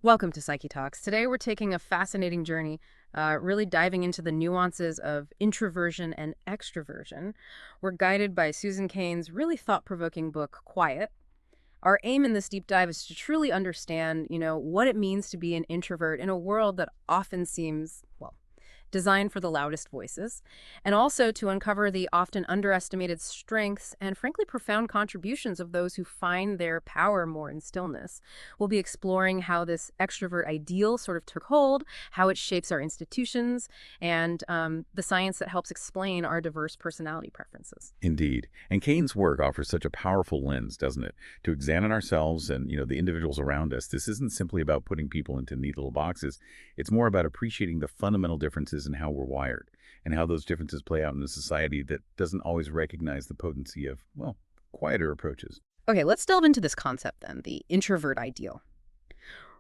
Welcome to Psyche Talks. Today we're taking a fascinating journey, really diving into the nuances of introversion and extroversion. We're guided by Susan Cain's really thought-provoking book, Quiet. Our aim in this deep dive is to truly understand, what it means to be an introvert in a world that often seems, well, designed for the loudest voices, and also to uncover the often underestimated strengths and, frankly, profound contributions of those who find their power more in stillness. We'll be exploring how this extrovert ideal sort of took hold, how it shapes our institutions, and the science that helps explain our diverse personality preferences. Indeed. And Cain's work offers such a powerful lens, doesn't it? To examine ourselves and, the individuals around us. This isn't simply about putting people into neat little boxes. It's more about appreciating the fundamental differences in how we're wired and how those differences play out in a society that doesn't always recognize the potency of, well, quieter approaches. Okay, let's delve into this concept then, the introvert ideal.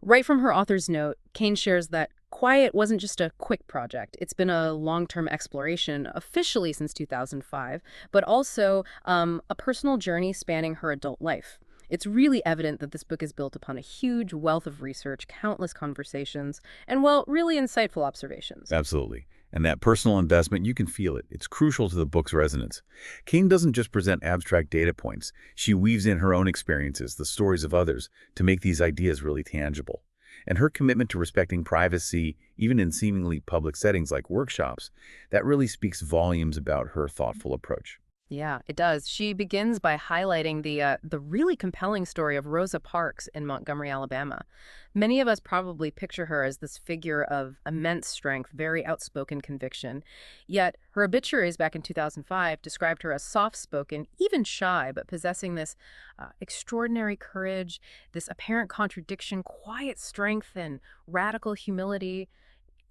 Right from her author's note, Cain shares that Quiet wasn't just a quick project. It's been a long-term exploration, officially since 2005, but also a personal journey spanning her adult life. It's really evident that this book is built upon a huge wealth of research, countless conversations, and, well, really insightful observations. Absolutely. And that personal investment, you can feel it. It's crucial to the book's resonance. Cain doesn't just present abstract data points. She weaves in her own experiences, the stories of others, to make these ideas really tangible. And her commitment to respecting privacy, even in seemingly public settings like workshops, that really speaks volumes about her thoughtful approach. Yeah, it does. She begins by highlighting the really compelling story of Rosa Parks in Montgomery, Alabama. Many of us probably picture her as this figure of immense strength, very outspoken conviction. Yet her obituaries back in 2005 described her as soft-spoken, even shy, but possessing this extraordinary courage, this apparent contradiction, quiet strength, and radical humility.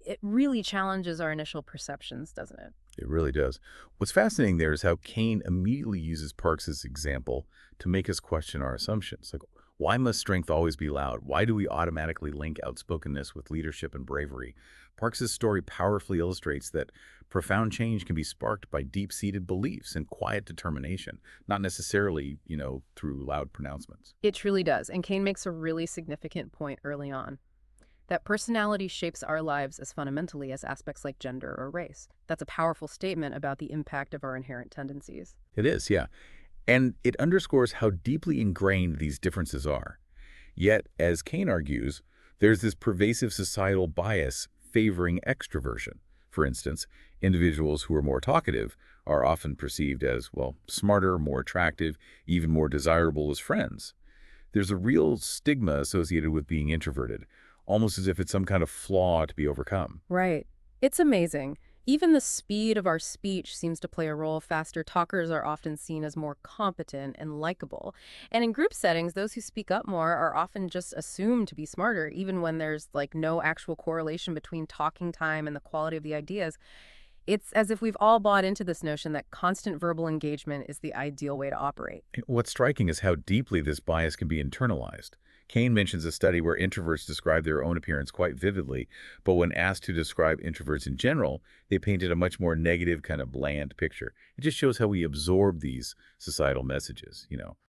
It really challenges our initial perceptions, doesn't it? It really does. What's fascinating there is how Cain immediately uses Parks's example to make us question our assumptions. Like, why must strength always be loud? Why do we automatically link outspokenness with leadership and bravery? Parks's story powerfully illustrates that profound change can be sparked by deep-seated beliefs and quiet determination, not necessarily, through loud pronouncements. It truly does. And Kane makes a really significant point early on, that personality shapes our lives as fundamentally as aspects like gender or race. That's a powerful statement about the impact of our inherent tendencies. It is, yeah. And it underscores how deeply ingrained these differences are. Yet, as Cain argues, there's this pervasive societal bias favoring extroversion. For instance, individuals who are more talkative are often perceived as, well, smarter, more attractive, even more desirable as friends. There's a real stigma associated with being introverted, almost as if it's some kind of flaw to be overcome. Right. It's amazing. Even the speed of our speech seems to play a role. Faster talkers are often seen as more competent and likable. And in group settings, those who speak up more are often just assumed to be smarter, even when there's like no actual correlation between talking time and the quality of the ideas. It's as if we've all bought into this notion that constant verbal engagement is the ideal way to operate. What's striking is how deeply this bias can be internalized. Cain mentions a study where introverts describe their own appearance quite vividly, but when asked to describe introverts in general, they painted a much more negative, kind of bland picture. It just shows how we absorb these societal messages.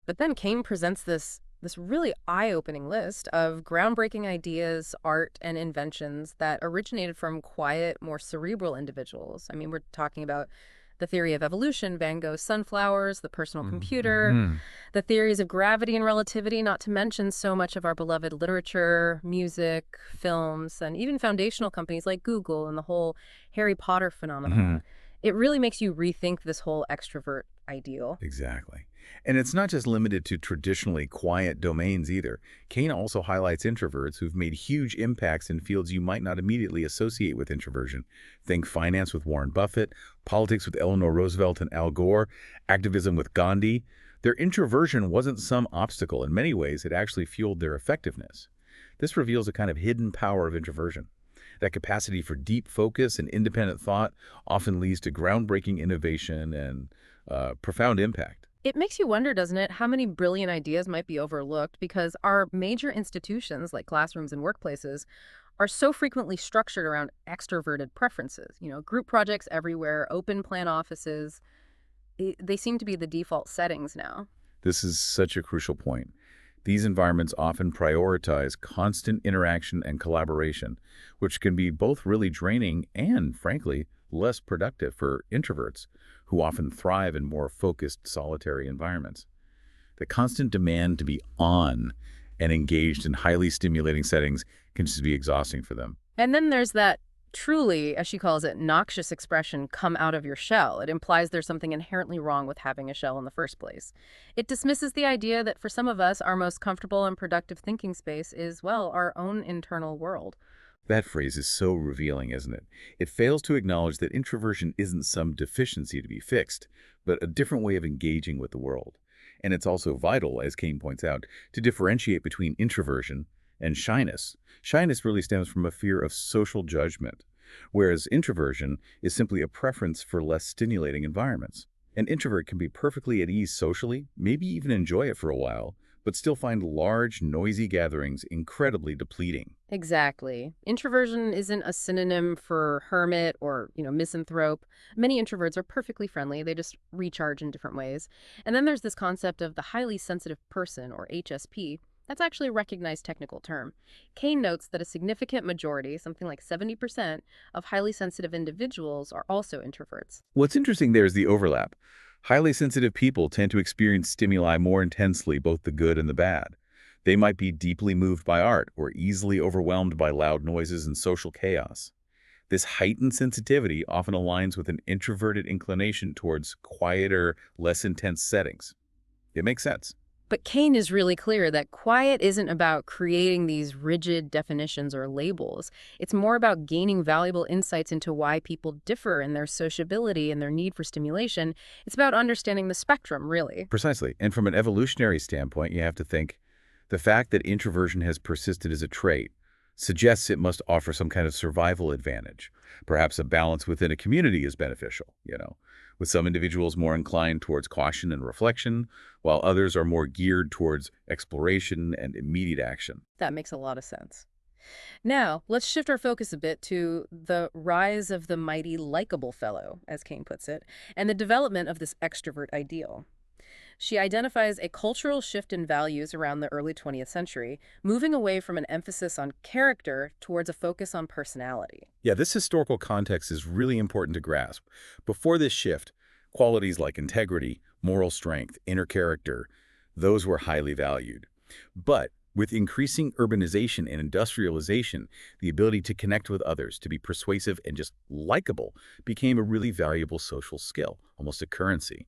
But then Kane presents this really eye-opening list of groundbreaking ideas, art, and inventions that originated from quiet, more cerebral individuals. I mean, we're talking about the theory of evolution, Van Gogh's sunflowers, the personal computer, Mm-hmm. the theories of gravity and relativity, not to mention so much of our beloved literature, music, films, and even foundational companies like Google and the whole Harry Potter phenomenon. It really makes you rethink this whole extrovert ideal. Exactly. And it's not just limited to traditionally quiet domains either. Cain also highlights introverts who've made huge impacts in fields you might not immediately associate with introversion. Think finance with Warren Buffett, politics with Eleanor Roosevelt and Al Gore, activism with Gandhi. Their introversion wasn't some obstacle. In many ways, it actually fueled their effectiveness. This reveals a kind of hidden power of introversion. That capacity for deep focus and independent thought often leads to groundbreaking innovation and profound impact. It makes you wonder, doesn't it, how many brilliant ideas might be overlooked because our major institutions, like classrooms and workplaces, are so frequently structured around extroverted preferences. Group projects everywhere, open plan offices. They seem to be the default settings now. This is such a crucial point. These environments often prioritize constant interaction and collaboration, which can be both really draining and, frankly, less productive for introverts, who often thrive in more focused, solitary environments. The constant demand to be on and engaged in highly stimulating settings can just be exhausting for them. And then there's that truly, as she calls it, noxious expression, come out of your shell. It implies there's something inherently wrong with having a shell in the first place. It dismisses the idea that for some of us, our most comfortable and productive thinking space is, well, our own internal world. That phrase is so revealing, isn't it? It fails to acknowledge that introversion isn't some deficiency to be fixed, but a different way of engaging with the world. And it's also vital, as Cain points out, to differentiate between introversion and shyness. Shyness really stems from a fear of social judgment, whereas introversion is simply a preference for less stimulating environments. An introvert can be perfectly at ease socially, maybe even enjoy it for a while, but still find large, noisy gatherings incredibly depleting. Exactly. Introversion isn't a synonym for hermit or, misanthrope. Many introverts are perfectly friendly. They just recharge in different ways. And then there's this concept of the highly sensitive person, or HSP. That's actually a recognized technical term. Kane notes that a significant majority, something like 70%, of highly sensitive individuals are also introverts. What's interesting there is the overlap. Highly sensitive people tend to experience stimuli more intensely, both the good and the bad. They might be deeply moved by art or easily overwhelmed by loud noises and social chaos. This heightened sensitivity often aligns with an introverted inclination towards quieter, less intense settings. It makes sense. But Kane is really clear that quiet isn't about creating these rigid definitions or labels. It's more about gaining valuable insights into why people differ in their sociability and their need for stimulation. It's about understanding the spectrum, really. Precisely. And from an evolutionary standpoint, you have to think the fact that introversion has persisted as a trait suggests it must offer some kind of survival advantage. Perhaps a balance within a community is beneficial, with some individuals more inclined towards caution and reflection, while others are more geared towards exploration and immediate action. That makes a lot of sense. Now, let's shift our focus a bit to the rise of the mighty likable fellow, as Kane puts it, and the development of this extrovert ideal. She identifies a cultural shift in values around the early 20th century, moving away from an emphasis on character towards a focus on personality. Yeah, this historical context is really important to grasp. Before this shift, qualities like integrity, moral strength, inner character, those were highly valued. But with increasing urbanization and industrialization, the ability to connect with others, to be persuasive and just likable, became a really valuable social skill, almost a currency.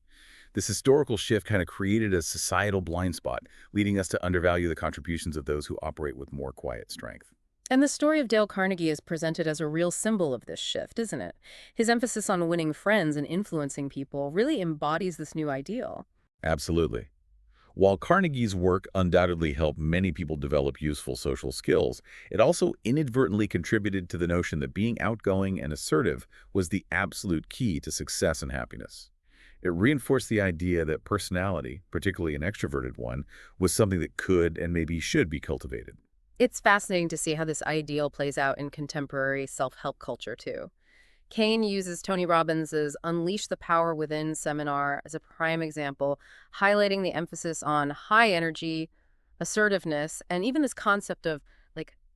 This historical shift kind of created a societal blind spot, leading us to undervalue the contributions of those who operate with more quiet strength. And the story of Dale Carnegie is presented as a real symbol of this shift, isn't it? His emphasis on winning friends and influencing people really embodies this new ideal. Absolutely. While Carnegie's work undoubtedly helped many people develop useful social skills, it also inadvertently contributed to the notion that being outgoing and assertive was the absolute key to success and happiness. It reinforced the idea that personality, particularly an extroverted one, was something that could and maybe should be cultivated. It's fascinating to see how this ideal plays out in contemporary self-help culture, too. Kane uses Tony Robbins' Unleash the Power Within seminar as a prime example, highlighting the emphasis on high energy, assertiveness, and even this concept of,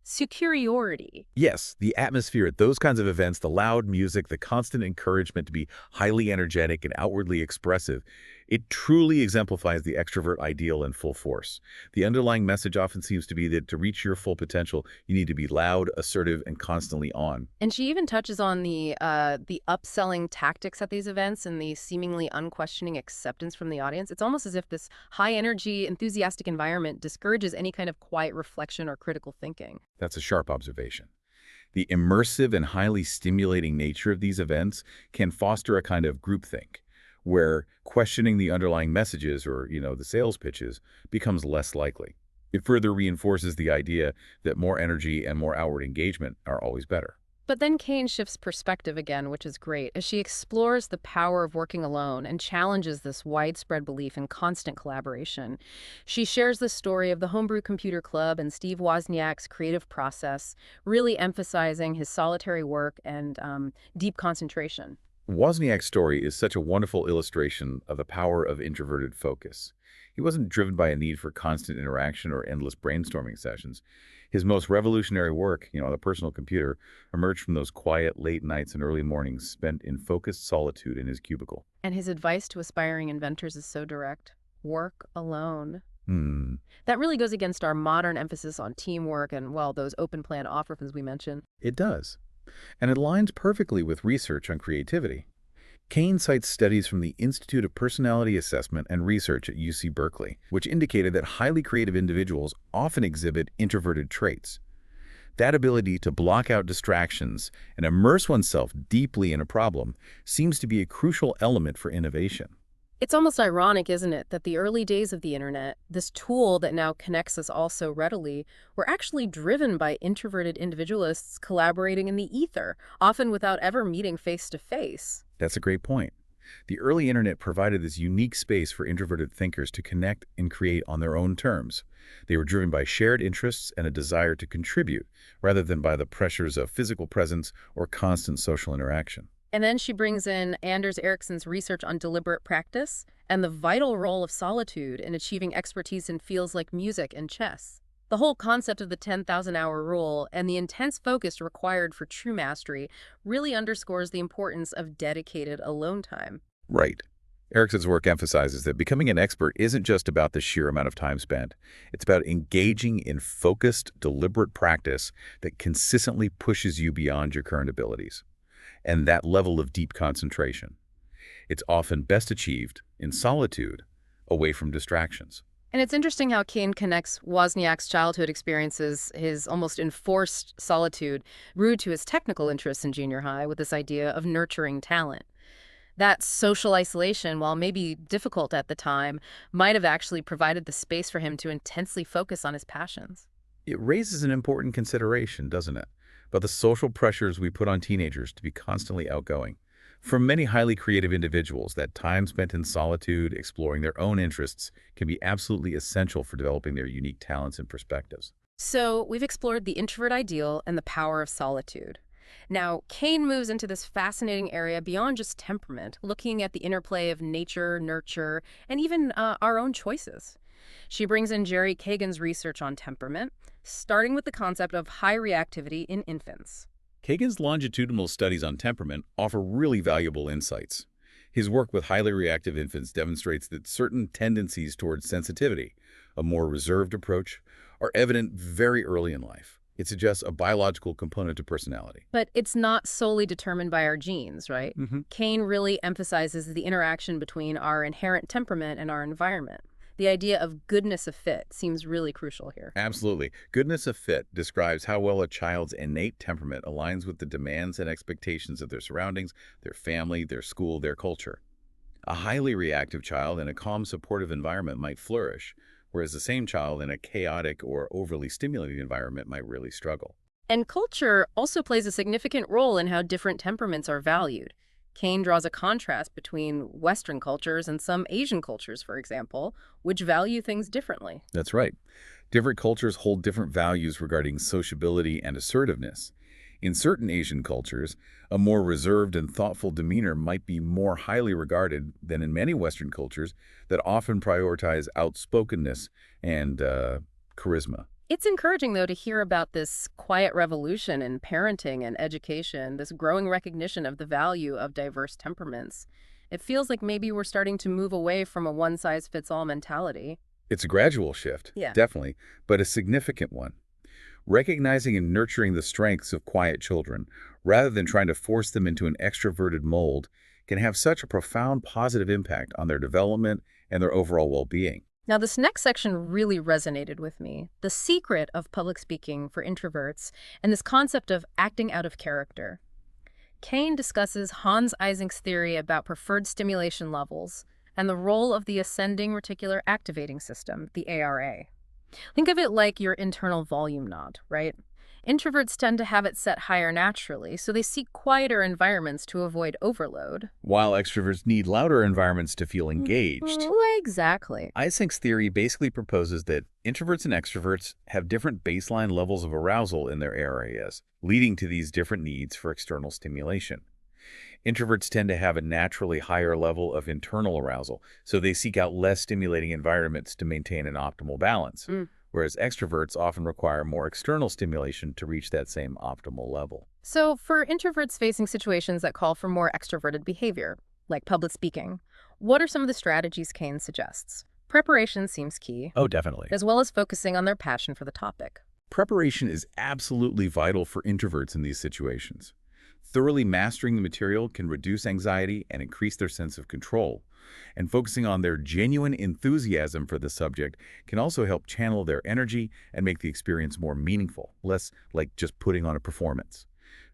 superiority. Yes, the atmosphere at those kinds of events, the loud music, the constant encouragement to be highly energetic and outwardly expressive, it truly exemplifies the extrovert ideal in full force. The underlying message often seems to be that to reach your full potential, you need to be loud, assertive, and constantly on. And she even touches on the upselling tactics at these events and the seemingly unquestioning acceptance from the audience. It's almost as if this high-energy, enthusiastic environment discourages any kind of quiet reflection or critical thinking. That's a sharp observation. The immersive and highly stimulating nature of these events can foster a kind of groupthink, where questioning the underlying messages or the sales pitches becomes less likely. It further reinforces the idea that more energy and more outward engagement are always better. But then Kane shifts perspective again, which is great, as she explores the power of working alone and challenges this widespread belief in constant collaboration. She shares the story of the Homebrew Computer Club and Steve Wozniak's creative process, really emphasizing his solitary work and deep concentration. Wozniak's story is such a wonderful illustration of the power of introverted focus. He wasn't driven by a need for constant interaction or endless brainstorming sessions. His most revolutionary work, on the personal computer, emerged from those quiet, late nights and early mornings spent in focused solitude in his cubicle. And his advice to aspiring inventors is so direct. Work alone. Hmm, That really goes against our modern emphasis on teamwork and, well, those open plan offerings we mentioned. it does. And it aligns perfectly with research on creativity. Cain cites studies from the Institute of Personality Assessment and Research at UC Berkeley, which indicated that highly creative individuals often exhibit introverted traits. That ability to block out distractions and immerse oneself deeply in a problem seems to be a crucial element for innovation. It's almost ironic, isn't it, that the early days of the internet, this tool that now connects us all so readily, were actually driven by introverted individualists collaborating in the ether, often without ever meeting face to face. That's a great point. The early internet provided this unique space for introverted thinkers to connect and create on their own terms. They were driven by shared interests and a desire to contribute, rather than by the pressures of physical presence or constant social interaction. And then she brings in Anders Ericsson's research on deliberate practice and the vital role of solitude in achieving expertise in fields like music and chess. The whole concept of the 10,000-hour rule and the intense focus required for true mastery really underscores the importance of dedicated alone time. Right. Ericsson's work emphasizes that becoming an expert isn't just about the sheer amount of time spent. It's about engaging in focused, deliberate practice that consistently pushes you beyond your current abilities. And that level of deep concentration. It's often best achieved in solitude, away from distractions. And it's interesting how Cain connects Wozniak's childhood experiences, his almost enforced solitude, rooted to his technical interests in junior high, with this idea of nurturing talent. That social isolation, while maybe difficult at the time, might have actually provided the space for him to intensely focus on his passions. It raises an important consideration, doesn't it? About the social pressures we put on teenagers to be constantly outgoing. For many highly creative individuals, that time spent in solitude, exploring their own interests, can be absolutely essential for developing their unique talents and perspectives. So we've explored the introvert ideal and the power of solitude. Now, Cain moves into this fascinating area beyond just temperament, looking at the interplay of nature, nurture, and even our own choices. She brings in Jerry Kagan's research on temperament, starting with the concept of high reactivity in infants. Kagan's longitudinal studies on temperament offer really valuable insights. His work with highly reactive infants demonstrates that certain tendencies towards sensitivity, a more reserved approach, are evident very early in life. It suggests a biological component to personality. But it's not solely determined by our genes, right? Cain really emphasizes the interaction between our inherent temperament and our environment. The idea of goodness of fit seems really crucial here. Absolutely. Goodness of fit describes how well a child's innate temperament aligns with the demands and expectations of their surroundings, their family, their school, their culture. A highly reactive child in a calm, supportive environment might flourish, whereas the same child in a chaotic or overly stimulating environment might really struggle. And culture also plays a significant role in how different temperaments are valued. Cain draws a contrast between Western cultures and some Asian cultures, for example, which value things differently. That's right. Different cultures hold different values regarding sociability and assertiveness. In certain Asian cultures, a more reserved and thoughtful demeanor might be more highly regarded than in many Western cultures that often prioritize outspokenness and charisma. It's encouraging, though, to hear about this quiet revolution in parenting and education, this growing recognition of the value of diverse temperaments. It feels like maybe we're starting to move away from a one-size-fits-all mentality. It's a gradual shift, Yeah. definitely, but a significant one. Recognizing and nurturing the strengths of quiet children, rather than trying to force them into an extroverted mold, can have such a profound positive impact on their development and their overall well-being. Now, this next section really resonated with me. The secret of public speaking for introverts and this concept of acting out of character. Cain discusses Hans Eysenck's theory about preferred stimulation levels and the role of the ascending reticular activating system, the ARA. Think of it like your internal volume knob, right? Introverts tend to have it set higher naturally, so they seek quieter environments to avoid overload. While extroverts need louder environments to feel engaged. Exactly. Eysenck's theory basically proposes that introverts and extroverts have different baseline levels of arousal in their areas, leading to these different needs for external stimulation. Introverts tend to have a naturally higher level of internal arousal, so they seek out less stimulating environments to maintain an optimal balance, Mm. whereas extroverts often require more external stimulation to reach that same optimal level. So, for introverts facing situations that call for more extroverted behavior, like public speaking, what are some of the strategies Kane suggests? Preparation seems key, Oh, definitely. as well as focusing on their passion for the topic. Preparation is absolutely vital for introverts in these situations. Thoroughly mastering the material can reduce anxiety and increase their sense of control. And focusing on their genuine enthusiasm for the subject can also help channel their energy and make the experience more meaningful, less like just putting on a performance.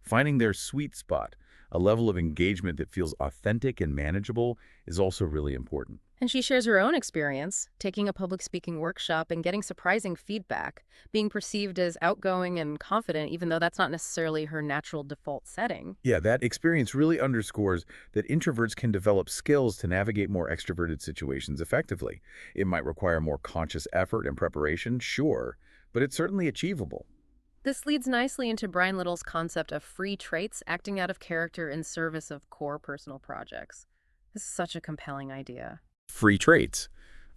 Finding their sweet spot, a level of engagement that feels authentic and manageable, is also really important. And she shares her own experience, taking a public speaking workshop and getting surprising feedback, being perceived as outgoing and confident, even though that's not necessarily her natural default setting. Yeah, that experience really underscores that introverts can develop skills to navigate more extroverted situations effectively. It might require more conscious effort and preparation, sure, but it's certainly achievable. This leads nicely into Brian Little's concept of free traits acting out of character in service of core personal projects. This is such a compelling idea. Free traits.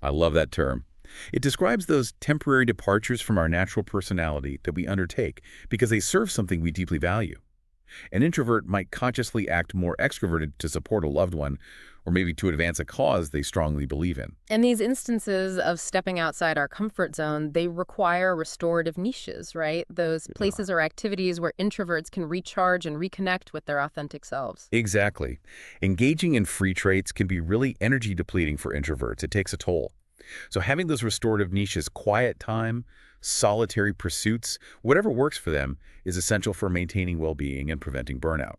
I love that term. It describes those temporary departures from our natural personality that we undertake because they serve something we deeply value. An introvert might consciously act more extroverted to support a loved one, or maybe to advance a cause they strongly believe in. And these instances of stepping outside our comfort zone, they require restorative niches, right? Those Yeah. places or activities where introverts can recharge and reconnect with their authentic selves. Exactly. Engaging in free traits can be really energy depleting for introverts. It takes a toll. So having those restorative niches, quiet time, solitary pursuits, whatever works for them, is essential for maintaining well-being and preventing burnout.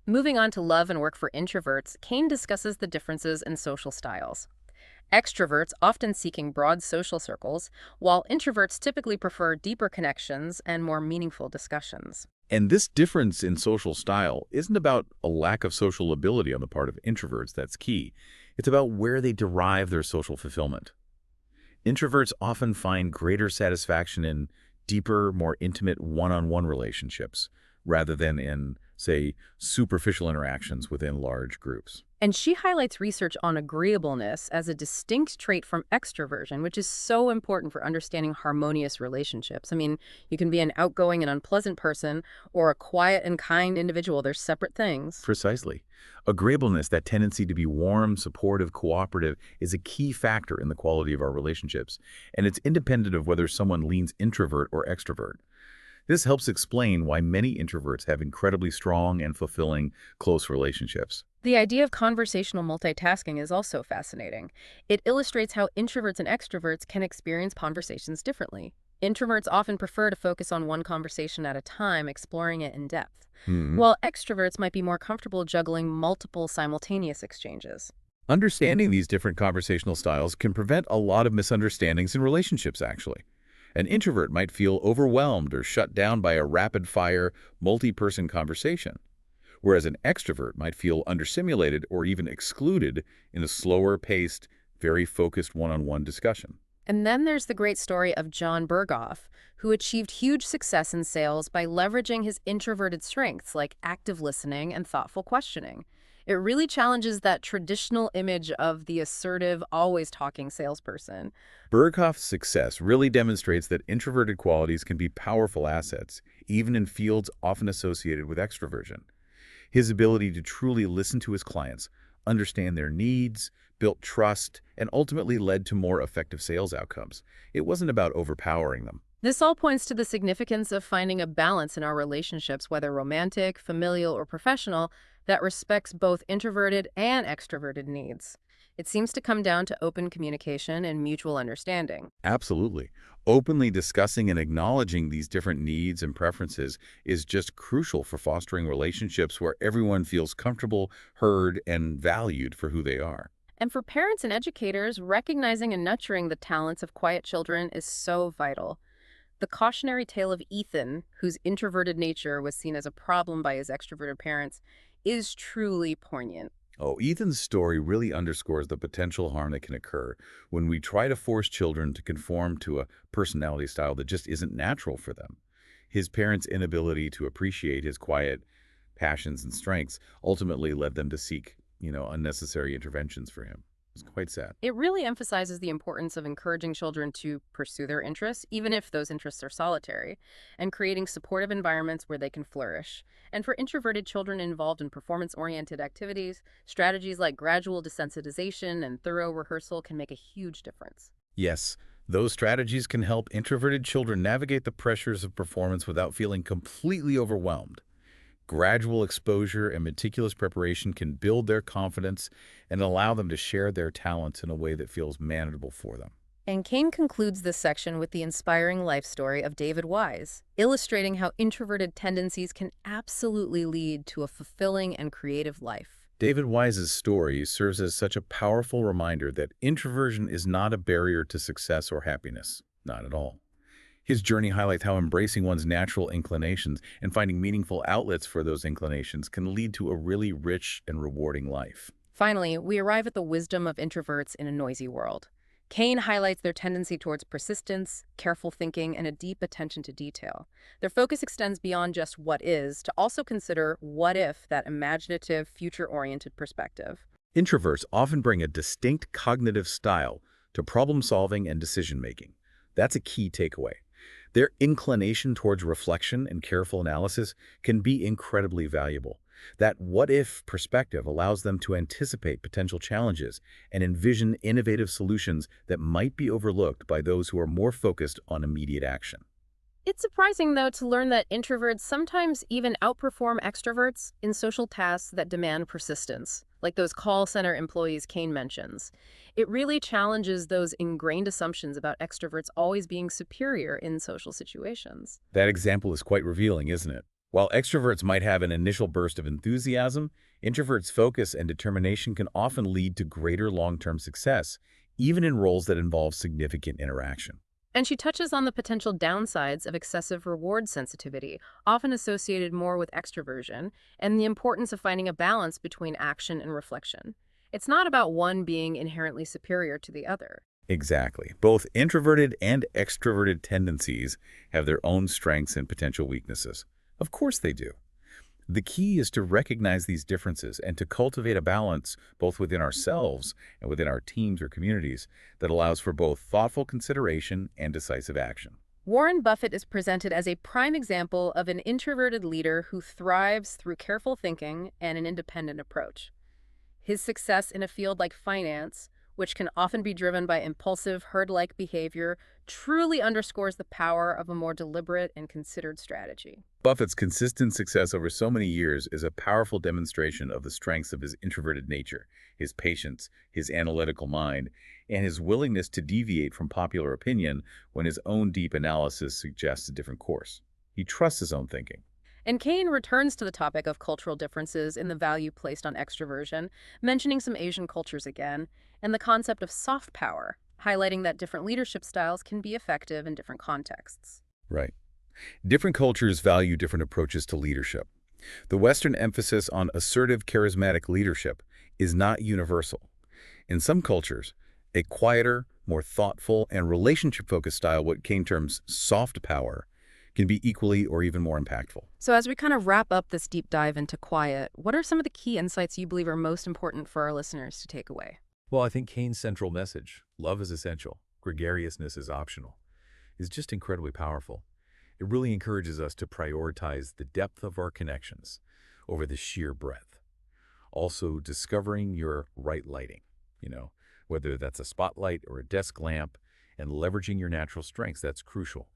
Moving on to love and work for introverts, Kane discusses the differences in social styles. Extroverts often seeking broad social circles, while introverts typically prefer deeper connections and more meaningful discussions. And this difference in social style isn't about a lack of social ability on the part of introverts that's key. It's about where they derive their social fulfillment. Introverts often find greater satisfaction in deeper, more intimate one-on-one relationships rather than in, say, superficial interactions within large groups. And she highlights research on agreeableness as a distinct trait from extroversion, which is so important for understanding harmonious relationships. I mean, you can be an outgoing and unpleasant person or a quiet and kind individual. They're separate things. Precisely. Agreeableness, that tendency to be warm, supportive, cooperative, is a key factor in the quality of our relationships, and it's independent of whether someone leans introvert or extrovert. This helps explain why many introverts have incredibly strong and fulfilling close relationships. The idea of conversational multitasking is also fascinating. It illustrates how introverts and extroverts can experience conversations differently. Introverts often prefer to focus on one conversation at a time, exploring it in depth, Hmm. while extroverts might be more comfortable juggling multiple simultaneous exchanges. Understanding these different conversational styles can prevent a lot of misunderstandings in relationships, actually. An introvert might feel overwhelmed or shut down by a rapid-fire, multi-person conversation, whereas an extrovert might feel understimulated or even excluded in a slower-paced, very focused one-on-one discussion. And then there's the great story of John Berghoff, who achieved huge success in sales by leveraging his introverted strengths like active listening and thoughtful questioning. It really challenges that traditional image of the assertive, always talking salesperson. Berghoff's success really demonstrates that introverted qualities can be powerful assets, even in fields often associated with extroversion. His ability to truly listen to his clients, understand their needs, built trust, and ultimately led to more effective sales outcomes. It wasn't about overpowering them. This all points to the significance of finding a balance in our relationships, whether romantic, familial, or professional, that respects both introverted and extroverted needs. It seems to come down to open communication and mutual understanding. Absolutely. Openly discussing and acknowledging these different needs and preferences is just crucial for fostering relationships where everyone feels comfortable, heard, and valued for who they are. And for parents and educators, recognizing and nurturing the talents of quiet children is so vital. The cautionary tale of Ethan, whose introverted nature was seen as a problem by his extroverted parents, is truly poignant. Oh, Ethan's story really underscores the potential harm that can occur when we try to force children to conform to a personality style that just isn't natural for them. His parents' inability to appreciate his quiet, passions and strengths ultimately led them to seek, unnecessary interventions for him. It's quite sad. It really emphasizes the importance of encouraging children to pursue their interests, even if those interests are solitary, and creating supportive environments where they can flourish. And for introverted children involved in performance-oriented activities, strategies like gradual desensitization and thorough rehearsal can make a huge difference. Yes, those strategies can help introverted children navigate the pressures of performance without feeling completely overwhelmed. Gradual exposure and meticulous preparation can build their confidence and allow them to share their talents in a way that feels manageable for them. And Kane concludes this section with the inspiring life story of David Wise, illustrating how introverted tendencies can absolutely lead to a fulfilling and creative life. David Wise's story serves as such a powerful reminder that introversion is not a barrier to success or happiness. Not at all. His journey highlights how embracing one's natural inclinations and finding meaningful outlets for those inclinations can lead to a really rich and rewarding life. Finally, we arrive at the wisdom of introverts in a noisy world. Kane highlights their tendency towards persistence, careful thinking, and a deep attention to detail. Their focus extends beyond just what is to also consider what if, that imaginative, future-oriented perspective. Introverts often bring a distinct cognitive style to problem solving and decision making. That's a key takeaway. Their inclination towards reflection and careful analysis can be incredibly valuable. That what-if perspective allows them to anticipate potential challenges and envision innovative solutions that might be overlooked by those who are more focused on immediate action. It's surprising, though, to learn that introverts sometimes even outperform extroverts in social tasks that demand persistence, like those call center employees Kane mentions. It really challenges those ingrained assumptions about extroverts always being superior in social situations. That example is quite revealing, isn't it? While extroverts might have an initial burst of enthusiasm, introverts' focus and determination can often lead to greater long-term success, even in roles that involve significant interaction. And she touches on the potential downsides of excessive reward sensitivity, often associated more with extroversion, and the importance of finding a balance between action and reflection. It's not about one being inherently superior to the other. Exactly. Both introverted and extroverted tendencies have their own strengths and potential weaknesses. Of course they do. The key is to recognize these differences and to cultivate a balance both within ourselves and within our teams or communities that allows for both thoughtful consideration and decisive action. Warren Buffett is presented as a prime example of an introverted leader who thrives through careful thinking and an independent approach. His success in a field like finance, which can often be driven by impulsive, herd-like behavior, truly underscores the power of a more deliberate and considered strategy. Buffett's consistent success over so many years is a powerful demonstration of the strengths of his introverted nature, his patience, his analytical mind, and his willingness to deviate from popular opinion when his own deep analysis suggests a different course. He trusts his own thinking. And Kane returns to the topic of cultural differences in the value placed on extroversion, mentioning some Asian cultures again, and the concept of soft power, highlighting that different leadership styles can be effective in different contexts. Right. Different cultures value different approaches to leadership. The Western emphasis on assertive, charismatic leadership is not universal. In some cultures, a quieter, more thoughtful, and relationship-focused style, what Kane terms soft power, can be equally or even more impactful. So as we kind of wrap up this deep dive into quiet, what are some of the key insights you believe are most important for our listeners to take away? Well, I think Kane's central message, love is essential, gregariousness is optional, is just incredibly powerful. It really encourages us to prioritize the depth of our connections over the sheer breadth. Also, discovering your right lighting, whether that's a spotlight or a desk lamp, and leveraging your natural strengths, that's crucial.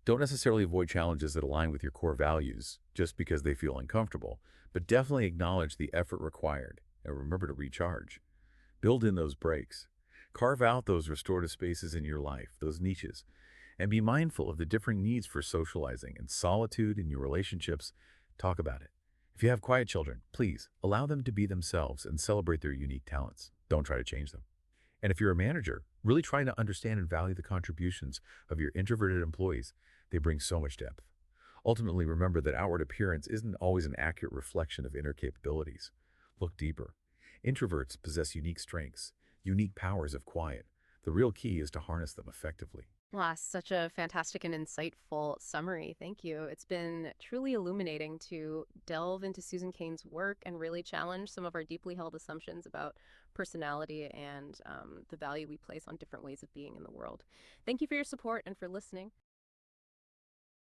Don't necessarily avoid challenges that align with your core values just because they feel uncomfortable, but definitely acknowledge the effort required and remember to recharge. Build in those breaks. Carve out those restorative spaces in your life, those niches, and be mindful of the differing needs for socializing and solitude in your relationships. Talk about it. If you have quiet children, please allow them to be themselves and celebrate their unique talents. Don't try to change them. And if you're a manager, really try to understand and value the contributions of your introverted employees. They bring so much depth. Ultimately, remember that outward appearance isn't always an accurate reflection of inner capabilities. Look deeper. Introverts possess unique strengths, unique powers of quiet. The real key is to harness them effectively. Wow, such a fantastic and insightful summary. Thank you. It's been truly illuminating to delve into Susan Cain's work and really challenge some of our deeply held assumptions about personality and the value we place on different ways of being in the world. Thank you for your support and for listening.